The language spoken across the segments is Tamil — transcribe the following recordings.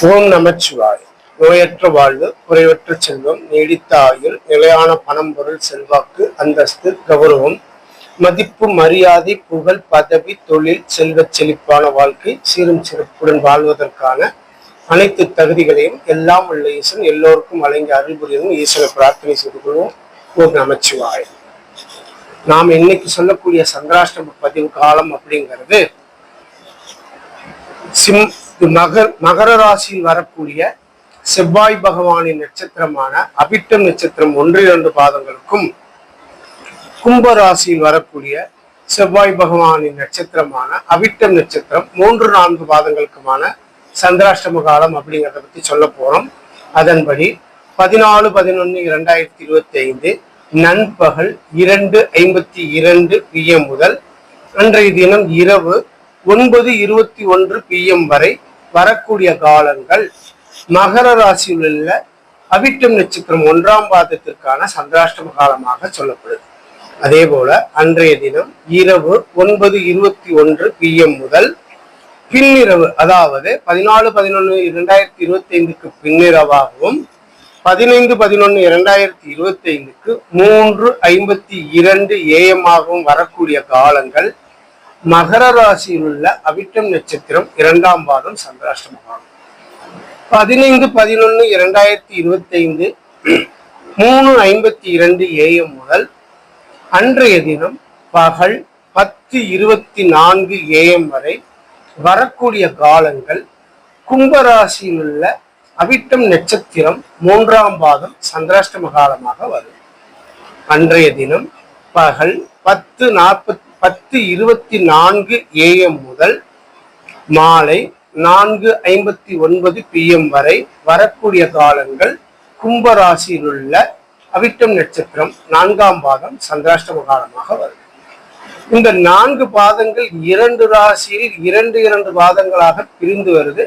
ஓம் நமச்சிவாய். நோயற்ற வாழ்வு, குறைவற்ற செல்வம், நீடித்த ஆயுள், நிலையான பணம், பொருள், செல்வாக்கு, அந்தஸ்து, கௌரவம், மதிப்பு, மரியாதை, புகழ், பதவி, தொழில், செல்வச் செழிப்பான வாழ்க்கை, சீரும் சிறப்புடன் வாழ்வதற்கான அனைத்து தகுதிகளையும் எல்லாம் உள்ள ஈசன் எல்லோருக்கும் வழங்கி அருள் புரியும் ஈசனை பிரார்த்தனை செய்து கொள்வோம். ஓம் நமச்சிவாய். நாம் இன்னைக்கு சொல்லக்கூடிய சந்திராஷ்டம பதிவு காலம் அப்படிங்கிறது மகர ராசியில் வரக்கூடிய செவ்வாய் பகவானின் நட்சத்திரமான அவிட்டம் நட்சத்திரம் 1-2 பாதங்களுக்கும், கும்ப ராசியில் வரக்கூடிய செவ்வாய் பகவானின் நட்சத்திரமான அவிட்டம் நட்சத்திரம் 3-4 பாதங்களுக்குமான சந்திராஷ்டம காலம் அப்படிங்கிறத பத்தி சொல்ல போறோம். அதன்படி 14/11/2025 நண்பகல் 2:52 PM முதல் அன்றைய தினம் இரவு 9:21 PM வரை வரக்கூடிய காலங்கள் மகர ராசியில் உள்ள அவிட்டம் நட்சத்திரம் 1ஆம் பாதத்திற்கான சந்திராஷ்டம காலமாக சொல்லப்படுது. அதே போல அன்றைய தினம் இரவு 9:21 PM முதல் பின்னிரவு, அதாவது 14/11/2025 பின்னிரவாகவும் 15/11/2025 3:52 AM ஆகவும் வரக்கூடிய காலங்கள் மகர ராசியில் உள்ள அவிட்டம் நட்சத்திரம் 2ஆம் பாதம் சந்திராஷ்டம காலம். 15/11/2025 3:52 AM முதல் அன்றைய தினம் பகல் 10:24 AM வரை வரக்கூடிய காலங்கள் கும்பராசியில் உள்ள அவிட்டம் நட்சத்திரம் 3ஆம் பாதம் சந்திராஷ்டம காலமாக வரும். அன்றைய தினம் பகல் 10:24 AM முதல் மாலை 4:59 PM வரை வரக்கூடிய காலங்கள் கும்பராசியில் உள்ள அவிட்டம் நட்சத்திரம் 4ஆம் பாதம் சந்திராஷ்டம காலமாக வரும். இந்த 4 பாதங்கள் 2 ராசியில் 2 பாதங்களாக பிரிந்து வருது.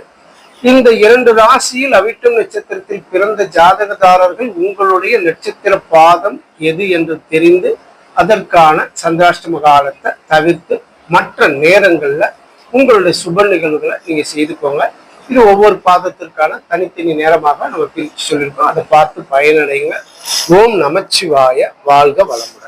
இந்த 2 ராசியில் அவிட்டம் நட்சத்திரத்தில் பிறந்த ஜாதகதாரர்கள் உங்களுடைய நட்சத்திர பாதம் எது என்று தெரிந்து அதற்கான சந்திராஷ்டம காலத்தை தவிர்த்து மற்ற நேரங்கள்ல உங்களுடைய சுப நிகழ்வுகளை நீங்க செய்துக்கோங்க. இது ஒவ்வொரு பாதத்திற்கான தனித்தனி நேரமாக நம்ம பிரித்து சொல்லியிருக்கோம். அதை பார்த்து பயனடைங்க. ஓம் நமச்சிவாய. வாழ்க வளமுடன்.